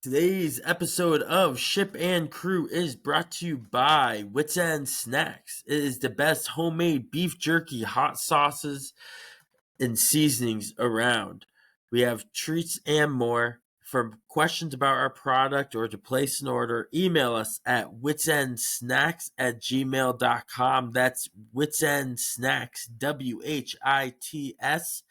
Today's episode of Ship and Crew is brought to you by Wits End Snacks. It is the best homemade beef jerky, hot sauces, and seasonings around. We have treats and more. For questions about our product or to place an order, email us at witsendsnacks@gmail.com. That's witsendsnacks, WHITSENDSNACKS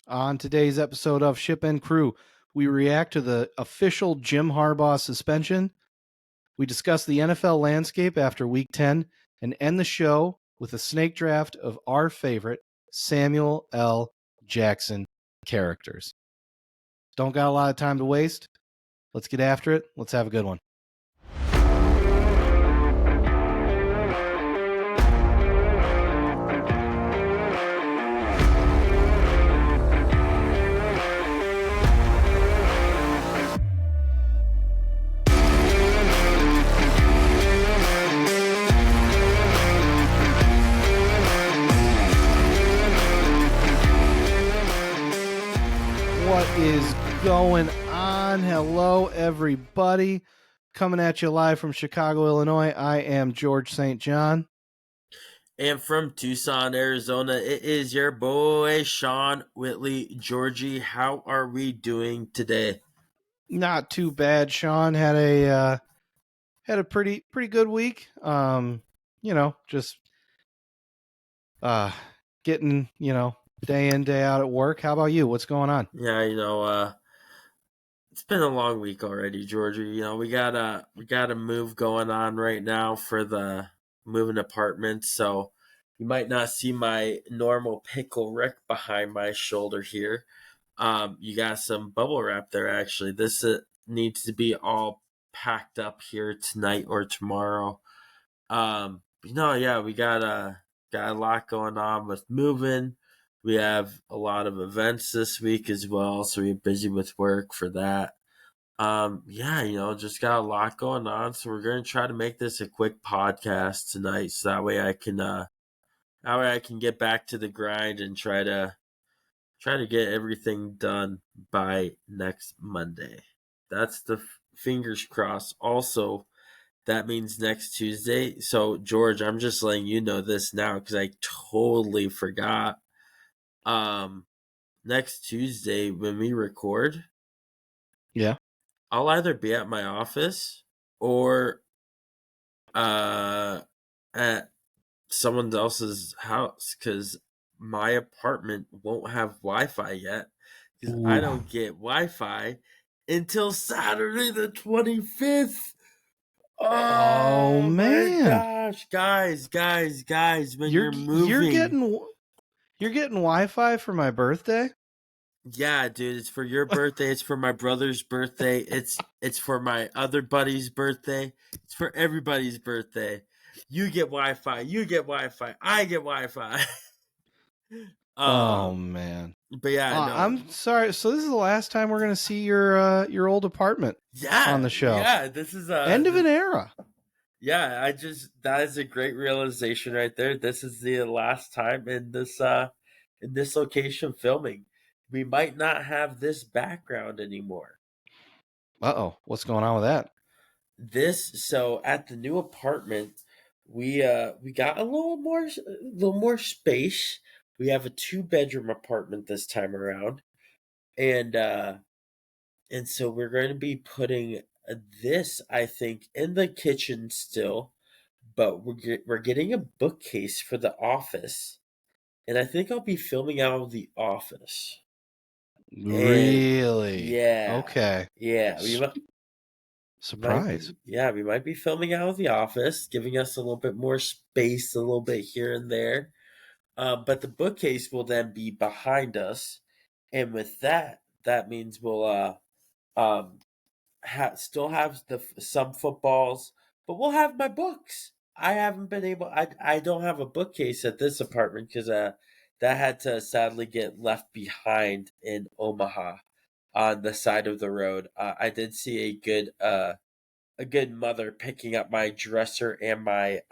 On today's episode of Ship and Crew, we react to the official Jim Harbaugh suspension. We discuss the NFL landscape after Week 10 and end the show with a snake draft of our favorite Samuel L. Jackson characters. Don't got a lot of time to waste. Let's get after it. Let's have a good one. What is going on? Hello, everybody. Coming at you live from Chicago, Illinois. I am George St. John. And from Tucson, Arizona, it is your boy, Sean Whitley. Georgie, how are we doing today? Not too bad. Sean had a pretty good week. Just getting, day in, day out at work. How about you? What's going on? Yeah, it's been a long week already, Georgie. We got a move going on right now for the moving apartment, so you might not see my normal pickle Rick behind my shoulder here. You got some bubble wrap there. Actually, this needs to be all packed up here tonight or tomorrow. We got a lot going on with moving. We have a lot of events this week as well, so we're busy with work for that. Just got a lot going on, so we're gonna try to make this a quick podcast tonight, so that way I can get back to the grind and try to get everything done by next Monday. That's the fingers crossed. Also, that means next Tuesday. So, George, I'm just letting you know this now because I totally forgot. Next Tuesday when we record, Yeah. I'll either be at my office or at someone else's house because my apartment won't have Wi-Fi yet because I don't get Wi-Fi until Saturday the 25th. Oh man. My gosh, guys, when you're moving. You're getting Wi-Fi for my birthday? Yeah, dude, it's for your birthday, it's for my brother's birthday, it's for my other buddy's birthday, it's for everybody's birthday. You get Wi-Fi, I get Wi-Fi. Oh man. But yeah, no. I'm sorry. So this is the last time we're gonna see your old apartment on the show. Yeah, this is end of an era. Yeah, that is a great realization right there. This is the last time in this location filming. We might not have this background anymore. Uh-oh, what's going on with that? So at the new apartment, we got a little more space. We have a 2-bedroom apartment this time around. And so we're going to be putting this, I think, in the kitchen still, but we're getting a bookcase for the office. And I think I'll be filming out of the office. Really? Yeah. Okay. Yeah. Surprise. We might be filming out of the office, giving us a little bit more space, a little bit here and there. But the bookcase will then be behind us. And with that means we'll still have some footballs, but we'll have my books. I haven't been able. I don't have a bookcase at this apartment because that had to sadly get left behind in Omaha on the side of the road. I did see a good mother picking up my dresser and my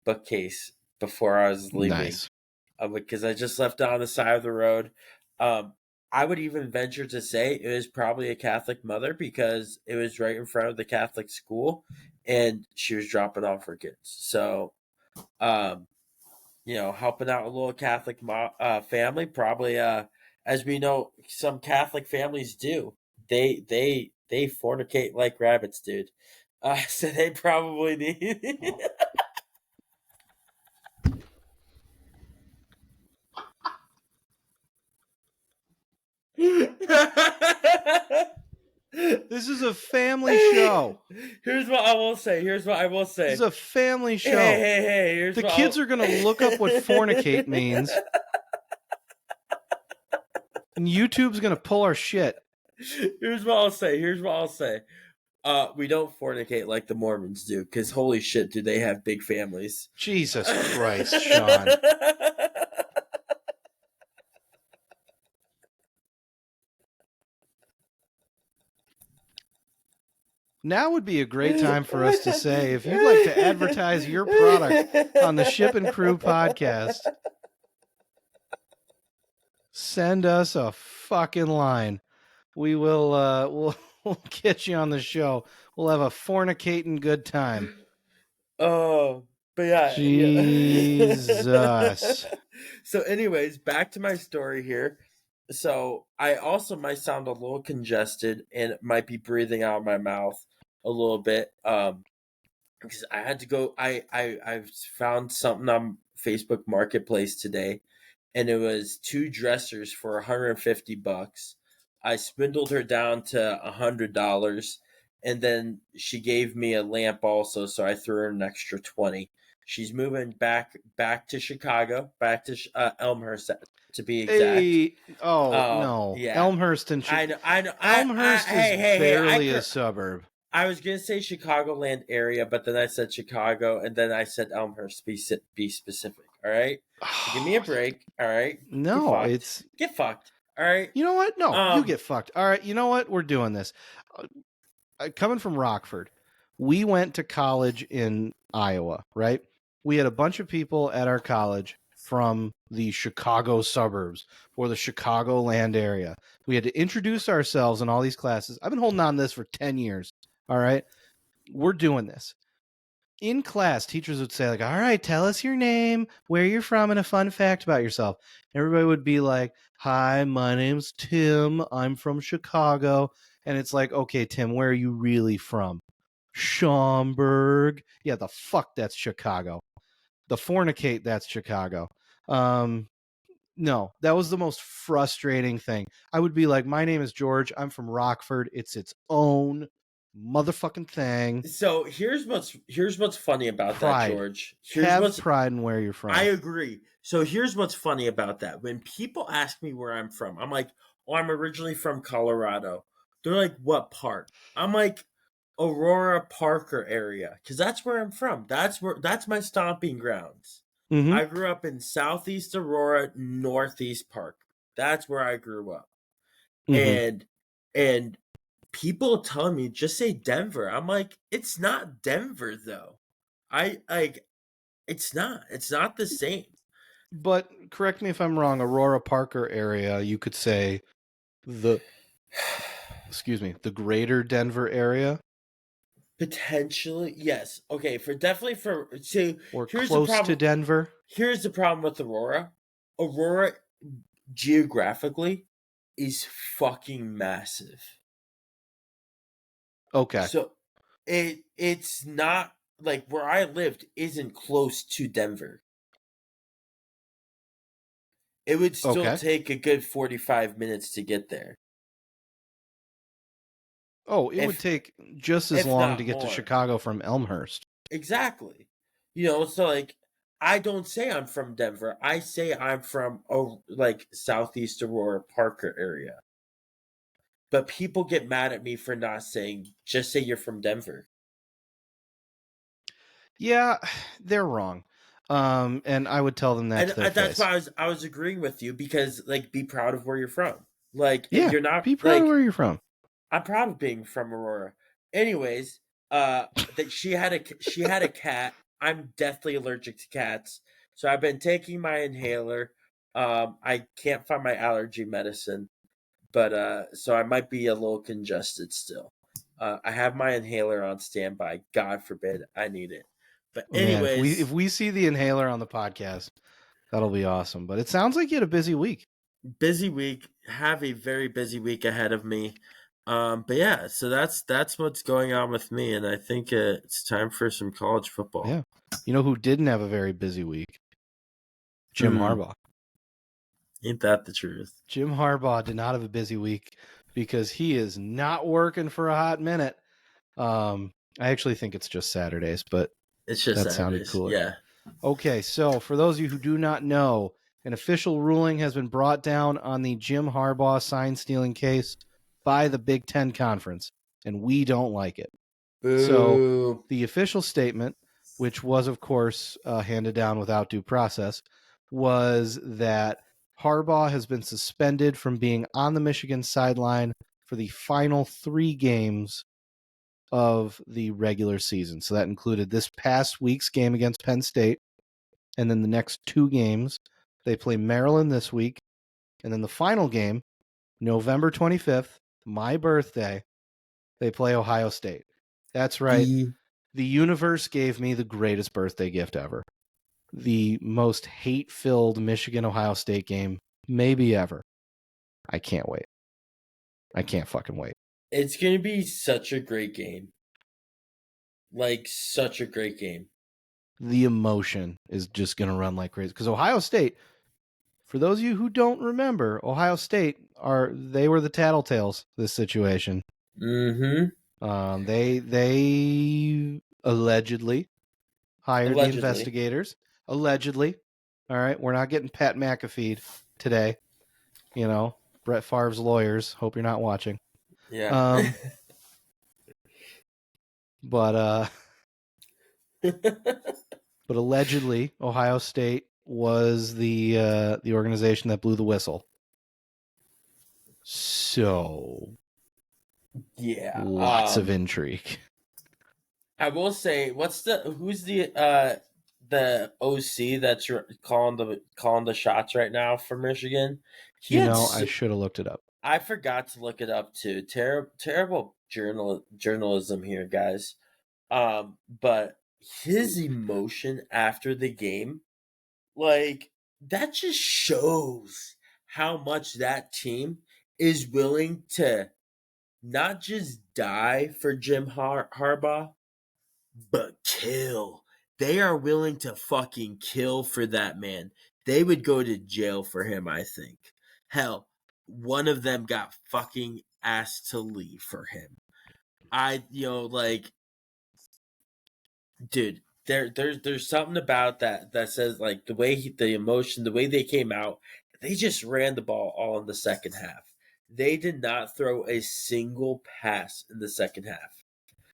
bookcase before I was leaving. Nice. because I just left it on the side of the road. Um, I would even venture to say it was probably a Catholic mother because it was right in front of the Catholic school, and she was dropping off her kids. So, um, helping out a little Catholic family, probably, as we know, some Catholic families do. They fornicate like rabbits, dude. So they probably need. This is a family show. Here's what I will say. Here's what I will This say. is a family Hey, show. hey. Here's The what kids are going to look up what fornicate means, and YouTube's going to pull our shit. Here's what I'll say. We don't fornicate like the Mormons do, because holy shit, do they have big families. Jesus Christ, Sean. Now would be a great time for us to say, if you'd like to advertise your product on the Ship and Crew podcast, send us a fucking line. We will we'll get you on the show. We'll have a fornicating good time. Oh, but yeah. Jesus. So, anyways, back to my story here. So, I also might sound a little congested and might be breathing out of my mouth a little bit. Because I had to go. I've found something on Facebook Marketplace today, and it was 2 dressers for $150. I swindled her down to $100, and then she gave me a lamp also, so I threw her an extra 20. She's moving back to Chicago, back to Elmhurst to be exact. Hey, no. Yeah. Elmhurst and I know. Elmhurst Hey, is barely I a suburb. I was gonna say Chicagoland area, but then I said Chicago, and then I said Elmhurst. Be specific. All right, so give me a break. All right, No, get fucked. All right. You know what? No, you get fucked. All right, you know what? We're doing this. Coming from Rockford, we went to college in Iowa, right? We had a bunch of people at our college from the Chicago suburbs or the Chicagoland area. We had to introduce ourselves in all these classes. I've been holding on to this for 10 years. All right. We're doing this. In class, teachers would say, like, all right, tell us your name, where you're from, and a fun fact about yourself. Everybody would be like, hi, my name's Tim. I'm from Chicago. And it's like, okay, Tim, where are you really from? Schaumburg. Yeah, the fuck, that's Chicago. The fornicate, that's Chicago. No, that was the most frustrating thing. I would be like, my name is George. I'm from Rockford. It's its own motherfucking thing. So here's what's funny about Pride. that, George. Have pride in where you're from. I agree. So here's what's funny about that. When people ask me where I'm from, I'm like, oh, I'm originally from Colorado. They're like, what part? I'm like, Aurora Parker area, because that's where I'm from. That's my stomping grounds. Mm-hmm. I grew up in Southeast Aurora, Northeast Park. That's where I grew up. Mm-hmm. And people telling me just say Denver. I'm like, it's not Denver though. It's not the same. But correct me if I'm wrong, Aurora Parker area, you could say the greater Denver area. Potentially, yes. Okay, Or close to Denver. Here's the problem with Aurora. Aurora geographically is fucking massive. Okay. So it's not like where I lived isn't close to Denver. It would still take a good 45 minutes to get there. Oh, it would take just as long to get to Chicago from Elmhurst. Exactly. So like, I don't say I'm from Denver. I say I'm from like Southeast Aurora Parker area. But people get mad at me for not saying, just say you're from Denver. Yeah, they're wrong. And I would tell them that to their that's face. why I was agreeing with you, because like, be proud of where you're from. Like, yeah, you're not be proud of where you're from. I'm proud of being from Aurora. Anyways, that she had a cat. I'm deathly allergic to cats, So I've been taking my inhaler. I can't find my allergy medicine, but so I might be a little congested still. I have my inhaler on standby. God forbid I need it. But Man, if we anyways, if we see the inhaler on the podcast, that'll be awesome. But it sounds like you had a busy week. busy week. Have a very busy week ahead of me. But yeah, so that's what's going on with me, and I think it's time for some college football. Yeah. You know who didn't have a very busy week? Jim Hmm, Harbaugh. ain't that the truth? Jim Harbaugh did not have a busy week because he is not working for a hot minute. I actually think it's just Saturdays, but It's just that sounded Saturdays. cooler. Yeah. Okay, so for those of you who do not know, an official ruling has been brought down on the Jim Harbaugh sign stealing case by the Big Ten Conference, and we don't like it. So Boo. the official statement, which was, of course, handed down without due process, was that Harbaugh has been suspended from being on the Michigan sideline for the final 3 games of the regular season. So that included this past week's game against Penn State, and then the next 2 games. They play Maryland this week, and then the final game, November 25th, my birthday, they play Ohio State. That's right. The The universe gave me the greatest birthday gift ever. The most hate-filled Michigan-Ohio State game maybe ever. I can't wait. I can't fucking wait. It's gonna be such a great game. Like such a great game. The emotion is just going to run like crazy. Because Ohio State, for those of you who don't remember, Ohio State they were the tattletales this situation. Mm-hmm. They allegedly hired the Allegedly. investigators. Allegedly. All right, we're not getting Pat McAfee today. You know, Brett Favre's lawyers. Hope you're not watching. Yeah. But allegedly, Ohio State was the organization that blew the whistle. So Yeah. lots of intrigue. I will say, who's the OC that's calling the shots right now for Michigan? He You had know, I should have looked it up. I forgot to look it up too. Terrible journalism here, guys. But his emotion after the game, like that just shows how much that team is willing to not just die for Jim Harbaugh, but kill. They are willing to fucking kill for that man. They would go to jail for him, I think. Hell, one of them got fucking asked to leave for him. Like, dude, there's something about that says like the emotion, the way they came out, they just ran the ball all in the second half. They did not throw a single pass in the second half.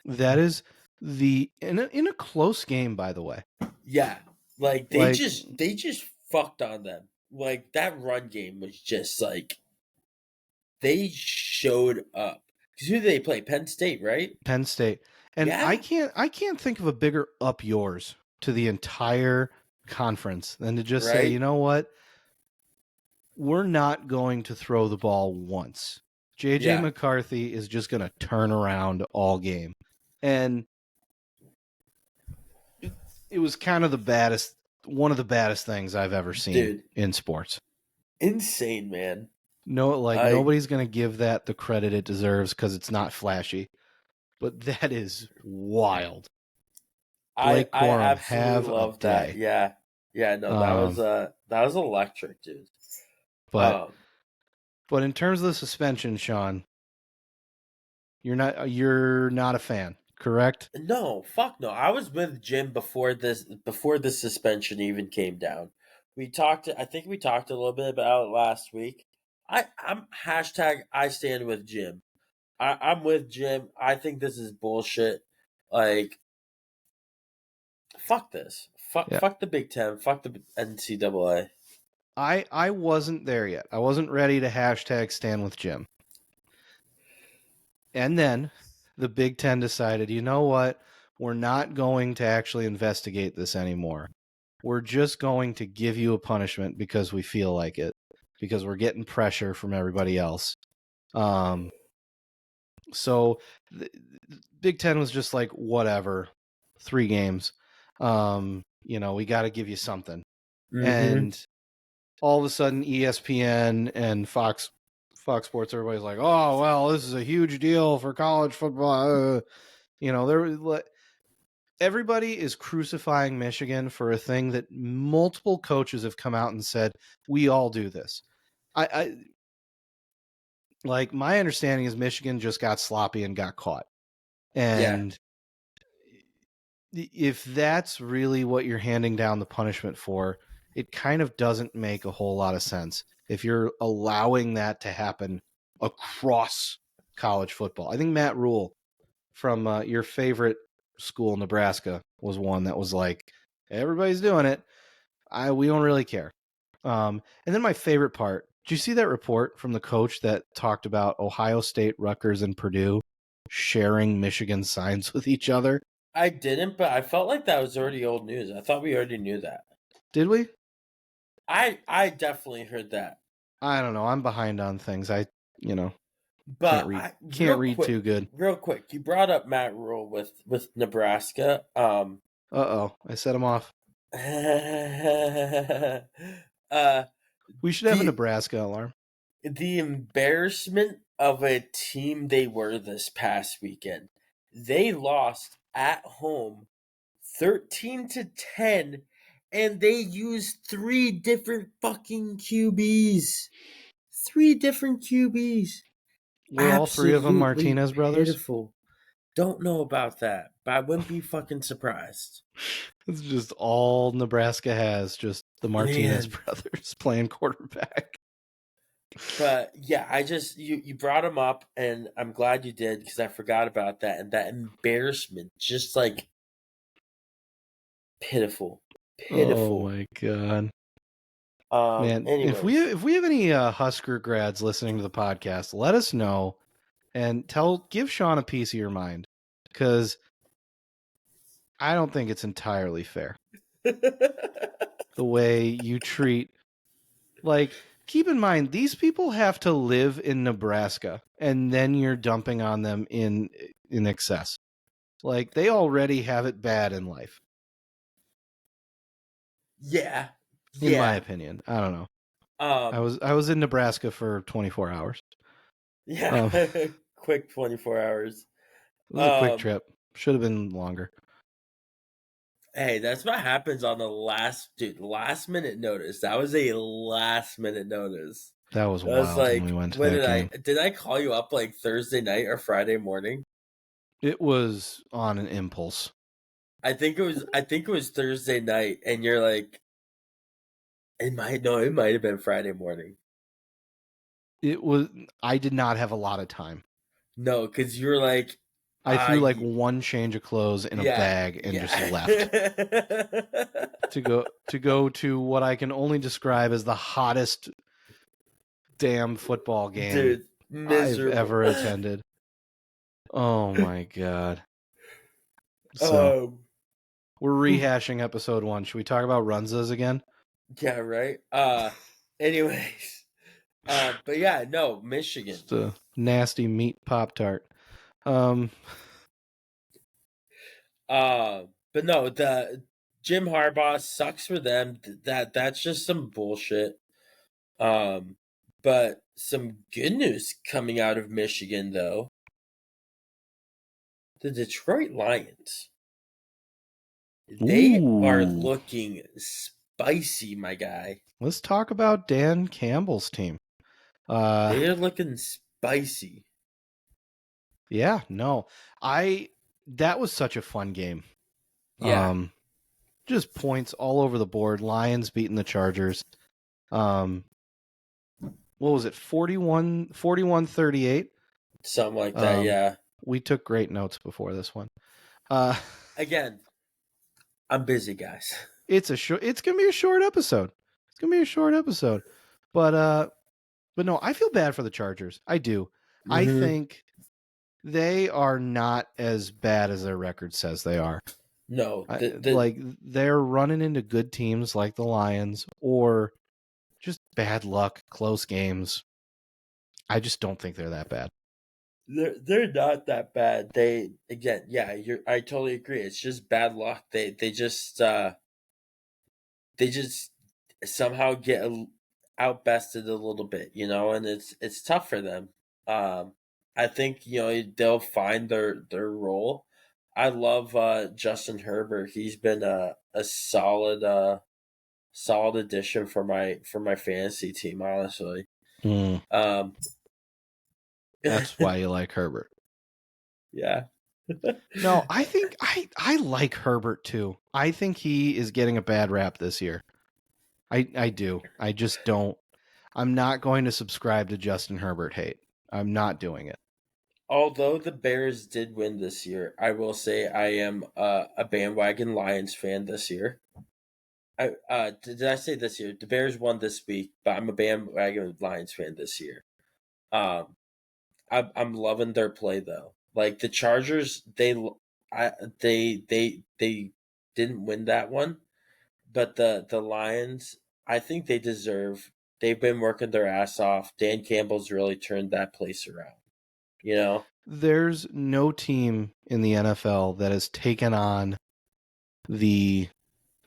That is in a close game, by the way. Yeah, like Like they just fucked on them. Like that run game was just like they showed up. Because who did they play? Penn State, right? Penn State. And I Yeah, can't think of a bigger up yours to the entire conference than to just say, you right. know what? We're not going to throw the ball once. JJ Yeah, McCarthy is just going to turn around all game. And it was kind of one of the baddest things I've ever seen dude, in sports. insane, man. No, like I nobody's going to give that the credit it deserves because it's not flashy, but that is wild. Blake I Corum, absolutely have a love that. day. Yeah, yeah. No, Um, that was electric, dude. but Um, but in terms of the suspension, Sean, you're not a fan, correct? no, fuck no. I was with Jim before this suspension even came down. I think we talked a little bit about it last week. I'm hashtag I stand with Jim. I'm with Jim. I think this is bullshit. Like, fuck this. Yeah. Fuck the Big Ten. Fuck the NCAA. I wasn't there yet. I wasn't ready to hashtag stand with Jim. And then the Big Ten decided, you know what? We're not going to actually investigate this anymore. we're just going to give you a punishment because we feel like it, because we're getting pressure from everybody else. So the Big Ten was just like, whatever, 3 games. We got to give you something. And all of a sudden, ESPN and Fox Sports, everybody's like, oh, well, this is a huge deal for college football. Everybody is crucifying Michigan for a thing that multiple coaches have come out and said, we all do this. My understanding is Michigan just got sloppy and got caught. And if that's really what you're handing down the punishment for, it kind of doesn't make a whole lot of sense if you're allowing that to happen across college football. I think Matt Rule from your favorite school, Nebraska, was one that was like, everybody's doing it. We don't really care. And then my favorite part, did you see that report from the coach that talked about Ohio State, Rutgers, and Purdue sharing Michigan signs with each other? I didn't, but I felt like that was already old news. I thought we already knew that. Did we? I definitely heard that. I don't know. I'm behind on things. But can't read too good. Real quick, you brought up Matt Rule with Nebraska. I set him off. We should have a Nebraska alarm. The embarrassment of a team they were this past weekend. They lost at home 13-10, and they used 3 different fucking QBs. 3 different QBs. Were all 3 of them Martinez brothers? Pitiful. Don't know about that, but I wouldn't be fucking surprised. It's just all Nebraska has, just the Martinez brothers playing quarterback. But yeah, you brought him up, and I'm glad you did because I forgot about that, and that embarrassment, just like pitiful. Oh my god. Man, anyways. if we have any Husker grads listening to the podcast, let us know and give Sean a piece of your mind, because I don't think it's entirely fair the way you treat. Keep in mind, these people have to live in Nebraska, and then you're dumping on them in excess. They already have it bad in life. Yeah. In my opinion. I don't know. I was in Nebraska for 24 hours. Yeah. Quick 24 hours. It was a quick trip. Should have been longer. Hey, that's what happens on the last minute notice. That was a last minute notice. That was wild when we went to that game. Did I call you up Thursday night or Friday morning? It was on an impulse. I think it was Thursday night, and you're like, it might have been Friday morning. I did not have a lot of time. No, because you were like, I threw one change of clothes in a bag and just left to go to what I can only describe as the hottest damn football game I've ever attended. Oh my god. So we're rehashing episode 1. Should we talk about Runzas again? Yeah, right. Anyways. But yeah, no, Michigan. Just a nasty meat Pop-Tart. But no, the Jim Harbaugh sucks for them. That's just some bullshit. But some good news coming out of Michigan, though. The Detroit Lions. They are looking spicy, my guy. Let's talk about Dan Campbell's team. They are looking spicy. Yeah, no. That was such a fun game. Yeah. Just points all over the board. Lions beating the Chargers. What was it? 41-38? Something like that, yeah. We took great notes before this one. Again, I'm busy, guys. It's going to be a short episode. But no, I feel bad for the Chargers. I do. Mm-hmm. I think they are not as bad as their record says they are. No, Like they're running into good teams like the Lions or just bad luck, close games. I just don't think they're that bad. they're not that bad. They again, yeah, I totally agree. It's just bad luck. They just somehow get outbested a little bit, and it's tough for them. I think they'll find their role. I love Justin Herbert. He's been a solid addition for my fantasy team. Honestly, Mm, um, that's why you like Herbert. yeah. No, I think I like Herbert too. I think he is getting a bad rap this year. I do. I just don't. I'm not going to subscribe to Justin Herbert hate. I'm not doing it. Although the Bears did win this year, I will say I am a bandwagon Lions fan this year. Did I say this year? The Bears won this week, but I'm a bandwagon Lions fan this year. Um, I'm loving their play though. Like the Chargers, I they didn't win that one, but the Lions, I think they deserve. They've been working their ass off. Dan Campbell's really turned that place around. You know? There's no team in the NFL that has taken on the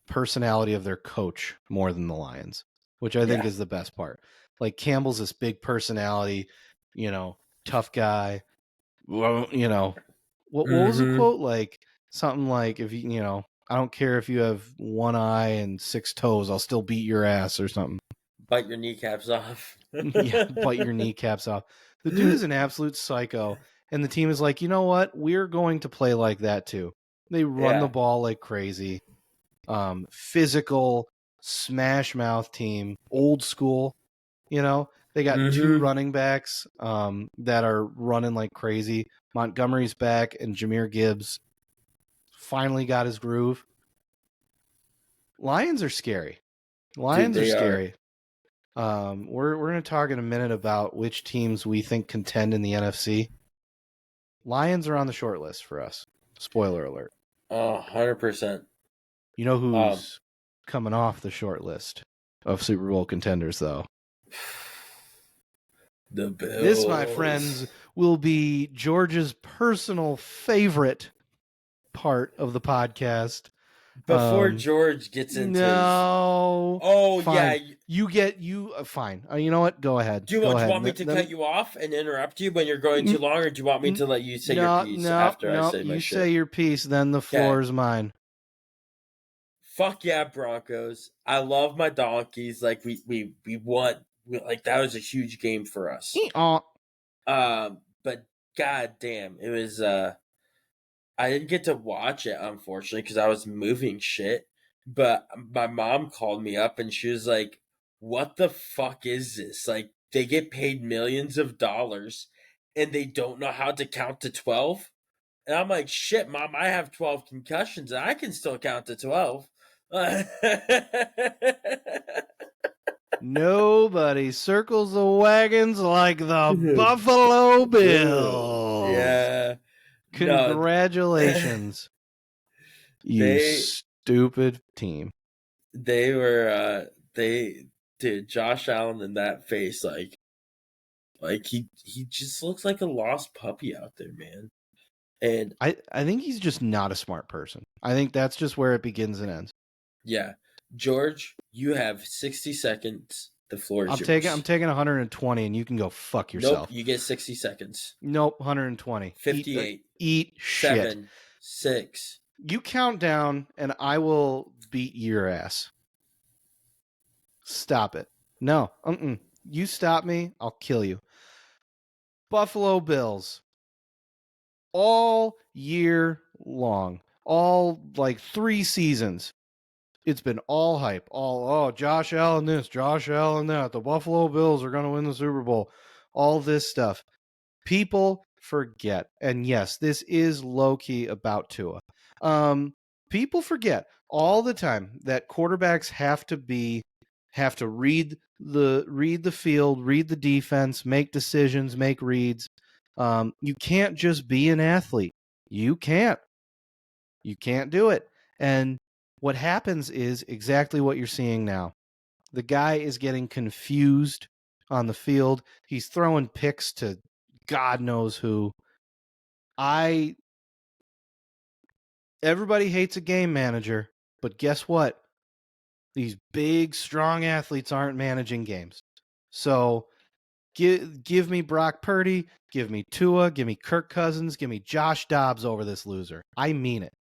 personality of their coach more than the Lions, which I think Yeah. is the best part. Like Campbell's this big personality, tough guy. Well, what was the Mm-hmm. quote? Like something like if I don't care if you have one eye and six toes, I'll still beat your ass or something. Bite your kneecaps off. Yeah, bite your kneecaps off. The dude is an absolute psycho, and the team is like, you know what? We're going to play like that too. They run the Yeah. ball like crazy. Physical, smash mouth team, old school. They got two Mm-hmm. running backs that are running like crazy. Montgomery's back, and Jahmyr Gibbs finally got his groove. Lions are scary. Dude, Lions are they are. scary. We're going to talk in a minute about which teams we think contend in the NFC. Lions are on the short list for us. Spoiler alert. 100%. You know Um, who's coming off the short list of Super Bowl contenders, though? the This, my Bills. friends, will be George's personal favorite part of the podcast. Before George gets into his. No. Oh, yeah. Fine. Fine. You know what? Go ahead. Do you, Go want, do you ahead. want me to cut you off and interrupt you when you're going too N- long, or do you want me to let you say your no, piece no, after I no. say my You say shit? your piece, then the Okay. floor is mine. Fuck yeah, Broncos. I love my donkeys. Like, we won. Like, that was a huge game for us. But god damn, it was I didn't get to watch it unfortunately because I was moving shit. But my mom called me up and she was like, "What the fuck is this? Like they get paid millions of dollars and they don't know how to count to 12?" And I'm like, "Shit, mom, I have 12 concussions and I can still count to 12." Nobody circles the wagons like the Buffalo Bills. Yeah. No, Congratulations, you they stupid team. they were they dude, Josh Allen in that face, like he just looks like a lost puppy out there, man. And I think he's just not a smart person. I think that's just where it begins and ends. yeah, George, you have 60 seconds. The floor is I'm yours. taking 120 and you can go fuck Nope, yourself. you get 60 seconds. Nope, 120. 58, Eat shit. 7, 6. You count down and I will beat your ass. Stop it. No. You stop me, I'll kill you. Buffalo Bills. All year long. All like 3 seasons. It's been all hype. Josh Allen this, Josh Allen that. The Buffalo Bills are going to win the Super Bowl. All this stuff. People forget. And yes, this is low key about Tua. People forget all the time that quarterbacks have to read the field, read the defense, make decisions, make reads. You can't just be an athlete. You can't. You can't do it. And what happens is exactly what you're seeing now. The guy is getting confused on the field. He's throwing picks to God knows who. Everybody hates a game manager, but guess what? These big, strong athletes aren't managing games. So give me Brock Purdy, give me Tua, give me Kirk Cousins, give me Josh Dobbs over this loser. I mean it.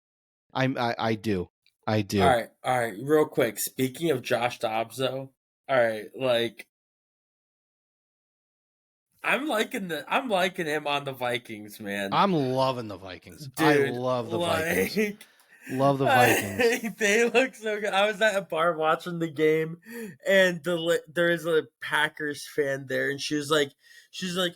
I do. I do. All right, real quick. Speaking of Josh Dobbs, though, all right, like I'm liking him on the Vikings, man. I'm loving the Vikings. I Dude, love the Vikings. like Love the Vikings. they look so good. I was at a bar watching the game, and there is a Packers fan there, and she's like,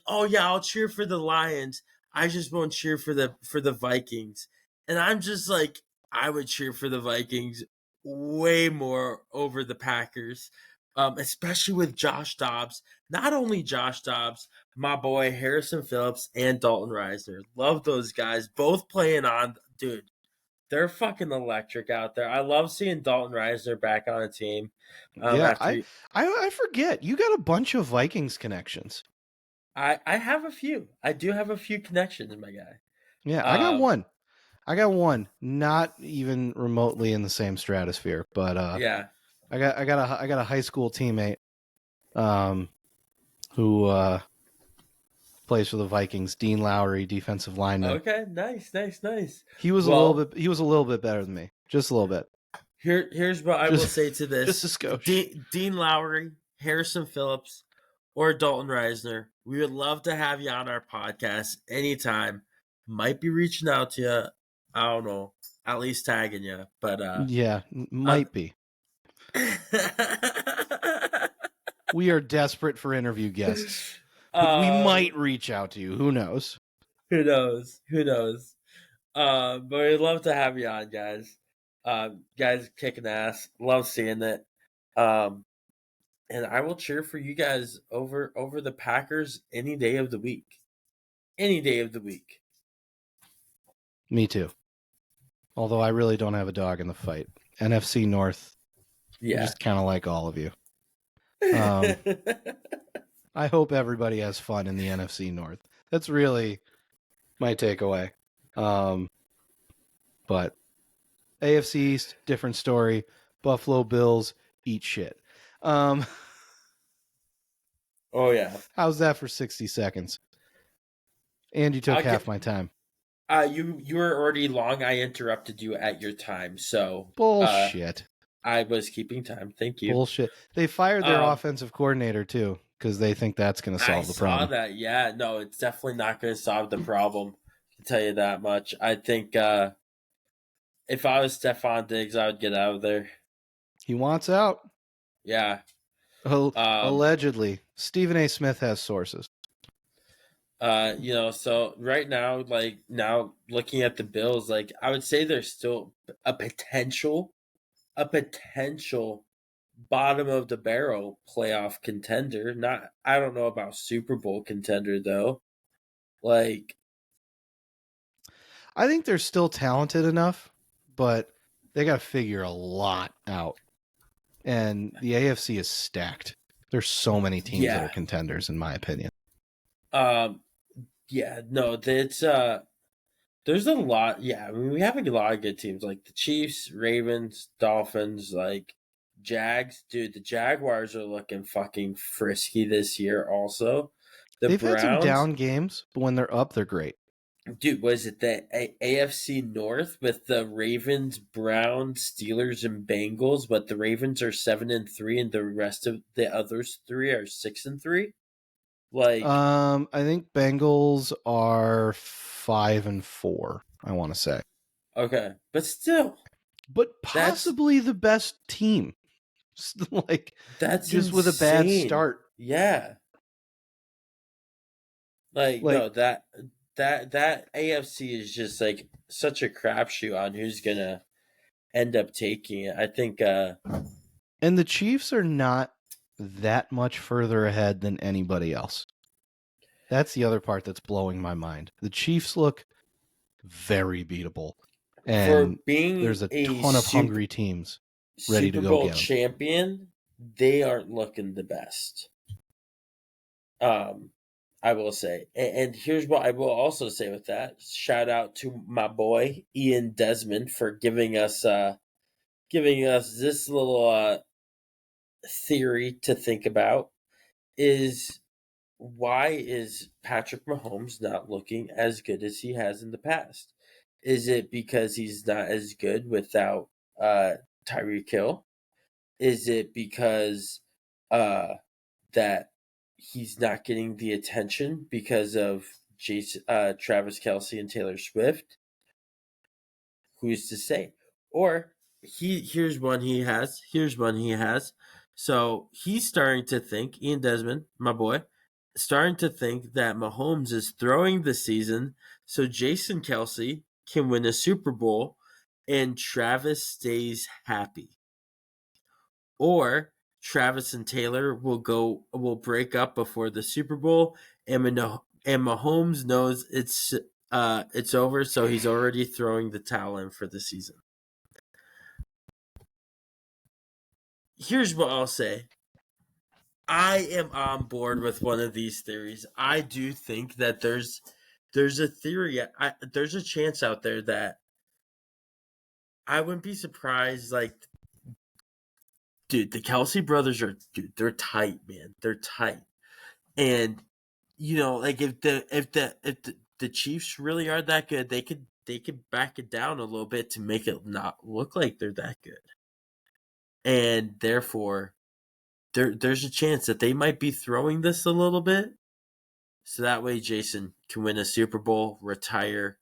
"Oh yeah, I'll cheer for the Lions. I just won't cheer for the Vikings." And I'm just like, I would cheer for the Vikings way more over the Packers, especially with Josh Dobbs. Not only Josh Dobbs, my boy Harrison Phillips and Dalton Reisner. Love those guys. Both playing on, dude. They're fucking electric out there. I love seeing Dalton Reisner back on a team. Yeah, After I forget. You got a bunch of Vikings connections. I have a few. I do have a few connections, my guy. Yeah, I got one. I got one. Not even remotely in the same stratosphere, but Yeah. I got a high school teammate who plays for the Vikings, Dean Lowry, defensive lineman. Okay. Nice. He was Well, a little bit better than me. Just a little bit. here's what I will say to Just this: a skosh. Dean Lowry, Harrison Phillips, or Dalton Reisner. We would love to have you on our podcast anytime. Might be reaching out to you. I don't know. At least tagging you, but Yeah, uh, might be. We are desperate for interview guests, but we might reach out to you. Who knows? Who knows? Who knows? But we'd love to have you on, guys. Guys kicking ass. Love seeing it. Um, and I will cheer for you guys over the Packers any day of the week. Any day of the week. Me too. Although I really don't have a dog in the fight. NFC North, Yeah. just kind of like all of you. I hope everybody has fun in the NFC North. That's really my takeaway. But AFC East, different story. Buffalo Bills eat shit. Oh yeah. How's that for 60 seconds? And you took I'll half get. my time. You were already long. I interrupted you at your time, so Bullshit. I was keeping time. Thank you. Bullshit. They fired their Um, offensive coordinator too because they think that's going to I solve the saw problem. that. Yeah, no, it's definitely not going to solve the problem. To tell you that much, I think if I was Stephon Diggs, I would get out of there. He wants out. Yeah. Allegedly. Stephen A. Smith has sources. So right now, like now looking at the Bills, like I would say there's still a potential bottom of the barrel playoff contender. Not I don't know about Super Bowl contender though. Like I think they're still talented enough, but they got to figure a lot out. And the AFC is stacked. There's so many teams that are contenders, in my opinion. Yeah, no, it's there's a lot. Yeah, I mean, we have a lot of good teams like the Chiefs, Ravens, Dolphins, like Jags. Dude, the Jaguars are looking fucking frisky this year. Also, the They've had some Browns. down games, but when they're up, they're great. Dude, was it the AFC North with the Ravens, Browns, Steelers, and Bengals? But the Ravens are 7-3, and the rest of the others three are 6-3. Like, I think Bengals are 5-4. I want to say, okay, but still, but possibly the best team. Like that's just insane. with a bad start. Yeah. Like no, that AFC is just like such a crapshoot on who's gonna end up taking it. I think and the Chiefs are not that much further ahead than anybody else. That's the other part that's blowing my mind. The Chiefs look very beatable. For and being there's a a ton of hungry teams ready to Super go Bowl get him. champion, they aren't looking the best. Um, I will say, and here's what I will also say with that: shout out to my boy Ian Desmond for giving us this little theory to think about. Is why is Patrick Mahomes not looking as good as he has in the past? Is it because he's not as good without uh, Tyreek Hill? Is it because uh, that he's not getting the attention because of Travis Kelsey and Taylor Swift? Who's to say? Or here's one he has. Here's one he has. So he's starting to think, Ian Desmond, my boy, starting to think that Mahomes is throwing the season so Jason Kelsey can win a Super Bowl and Travis stays happy. Or Travis and Taylor will break up before the Super Bowl and Mahomes knows it's over, so he's already throwing the towel in for the season. Here's what I'll say. I am on board with one of these theories. I do think that there's a theory, there's a chance out there that I wouldn't be surprised. Like, dude, the Kelsey brothers they're tight, man. They're tight, and like if the Chiefs really are that good, they could back it down a little bit to make it not look like they're that good, and therefore there's a chance that they might be throwing this a little bit, so that way Jason can win a Super Bowl, retire,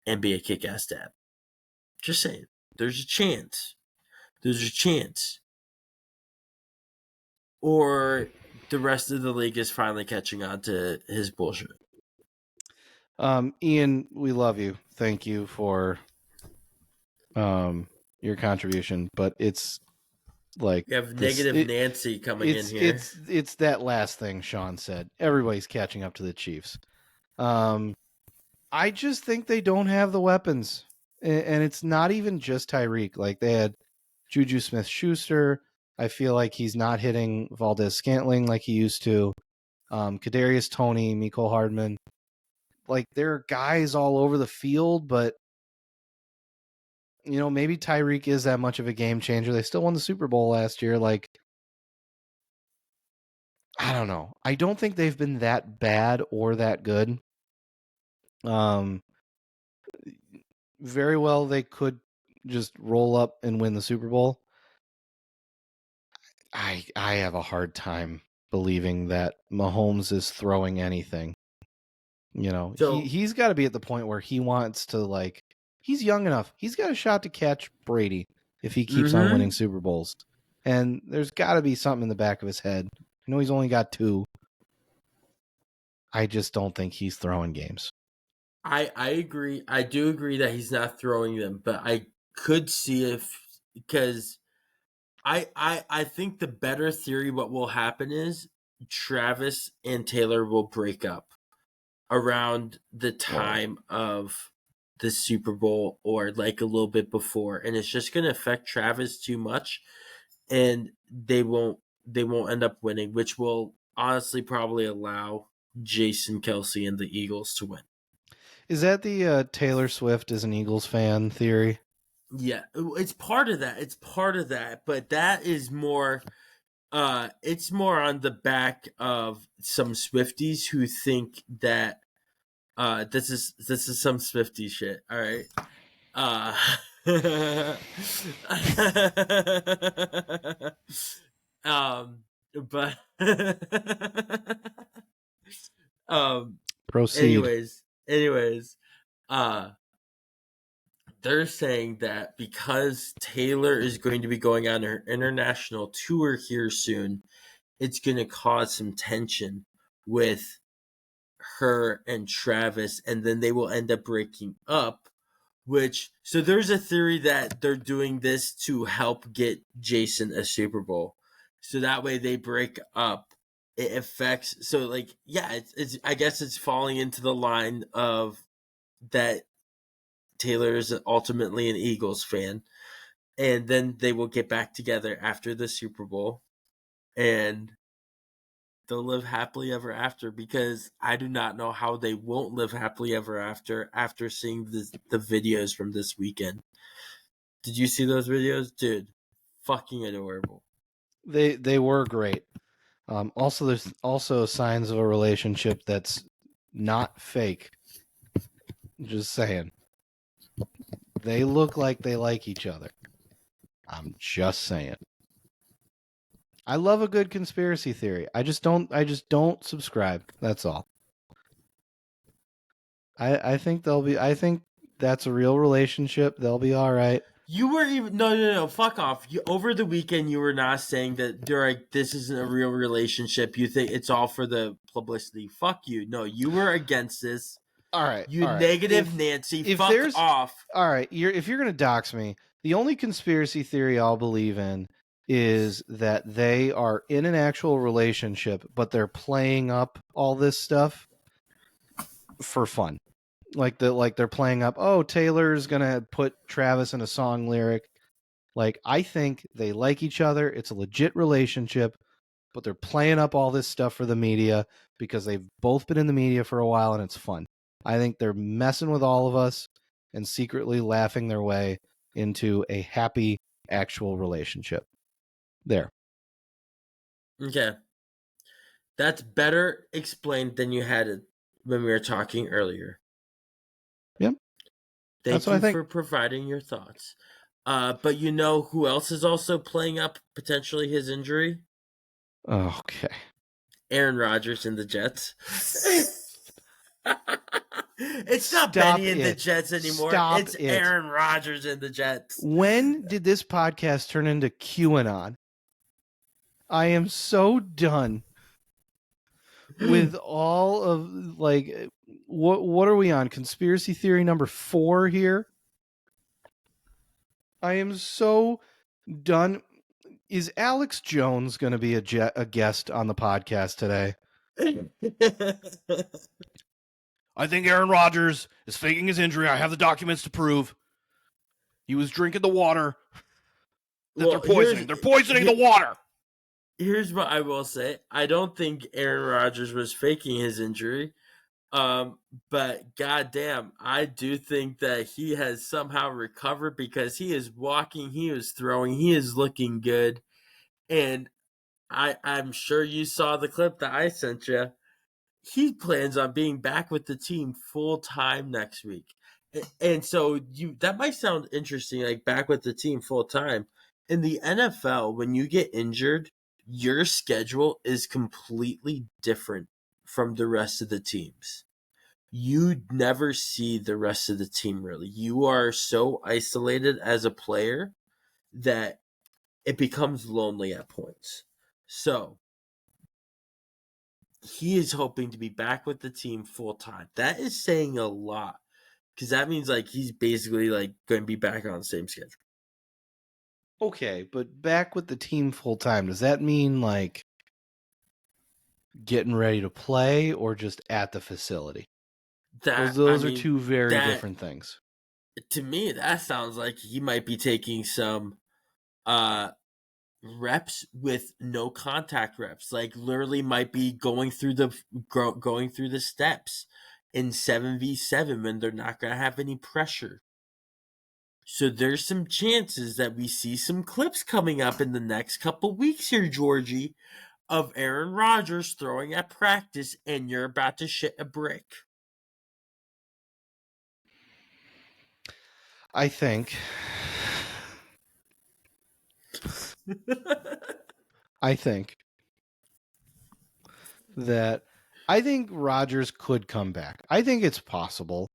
and be a kick-ass dad. Just saying, there's a chance. There's a chance, or the rest of the league is finally catching on to his bullshit. Ian, we love you. Thank you for your contribution, but it's like You have this. negative Nancy coming in here. It's that last thing Sean said. Everybody's catching up to the Chiefs. I just think they don't have the weapons, and it's not even just Tyreek. Like they had Juju Smith-Schuster. I feel like he's not hitting Valdez-Scantling like he used to. Kadarius Toney, Mecole Hardman. Like there are guys all over the field, but maybe Tyreek is that much of a game changer. They still won the Super Bowl last year. Like, I don't know. I don't think they've been that bad or that good. Very well they could just roll up and win the Super Bowl. I have a hard time believing that Mahomes is throwing anything. So He's got to be at the point where he wants to he's young enough. He's got a shot to catch Brady if he keeps on winning Super Bowls. And there's got to be something in the back of his head. I know he's only got 2. I just don't think he's throwing games. I agree. I do agree that he's not throwing them, but I could see if because I think the better theory what will happen is Travis and Taylor will break up around the time of the Super Bowl or like a little bit before, and it's just going to affect Travis too much, and they won't end up winning, which will honestly probably allow Jason Kelsey and the Eagles to win. Is that the Taylor Swift is an Eagles fan theory? Yeah, it's part of that. It's part of that, but that is more. It's more on the back of some Swifties who think that this is some Swifty shit. All right. Uh, but um, Proceed. anyways, uh, they're saying that because Taylor is going to be going on her international tour here soon, it's going to cause some tension with her and Travis, and then they will end up breaking up. So there's a theory that they're doing this to help get Jason a Super Bowl, so that way they break up. It affects, so like, yeah, it's I guess it's falling into the line of that Taylor is ultimately an Eagles fan, and then they will get back together after the Super Bowl, and they'll live happily ever after. Because I do not know how they won't live happily ever after seeing the videos from this weekend. Did you see those videos, dude? Fucking adorable. They were great. Also, there's also signs of a relationship that's not fake. Just saying. They look like they like each other. I'm just saying. I love a good conspiracy theory. I just don't subscribe. That's all. I think they'll be I think that's a real relationship. They'll be all right. You were even no, fuck off. You over the weekend you were not saying that they're like this isn't a real relationship. You think it's all for the publicity. Fuck you. No, you were against this. All right. You All right. negative Nancy. If Fuck there's off. all right, if you're going to dox me, the only conspiracy theory I'll believe in is that they are in an actual relationship, but they're playing up all this stuff for fun. Like they're playing up, oh, Taylor's going to put Travis in a song lyric. Like, I think they like each other. It's a legit relationship, but they're playing up all this stuff for the media because they've both been in the media for a while and it's fun. I think they're messing with all of us and secretly laughing their way into a happy actual relationship. There. Okay. That's better explained than you had it when we were talking earlier. Yep. Thank That's what I you think. for providing your thoughts. But you know who else is also playing up potentially his injury? Okay. Aaron Rodgers and the Jets. It's not Stop Benny and the it. Jets anymore. Stop It's it. Aaron Rodgers and the Jets. When did this podcast turn into QAnon? I am so done with all of like what are we on? Conspiracy theory number 4 here? I am so done. Is Alex Jones going to be a guest on the podcast today? I think Aaron Rodgers is faking his injury. I have the documents to prove he was drinking the water that they're poisoning. They're poisoning the water. Here's what I will say. I don't think Aaron Rodgers was faking his injury. But goddamn, I do think that he has somehow recovered because he is walking, he is throwing, he is looking good. And I'm sure you saw the clip that I sent you. He plans on being back with the team full time next week. And so that might sound interesting, like back with the team full time. In the NFL, when you get injured, your schedule is completely different from the rest of the teams. You never see the rest of the team really. You are so isolated as a player that it becomes lonely at points. So he is hoping to be back with the team full time. That is saying a lot because that means like he's basically like going to be back on the same schedule. Okay, but back with the team full time, does that mean like getting ready to play or just at the facility? Those are two very different things. To me, that sounds like he might be taking some reps with no contact reps. Like literally might be going through the steps in 7v7 when they're not going to have any pressure. So there's some chances that we see some clips coming up in the next couple weeks here, Georgie, of Aaron Rodgers throwing at practice and you're about to shit a brick. I think that I think Rodgers could come back. I think it's possible.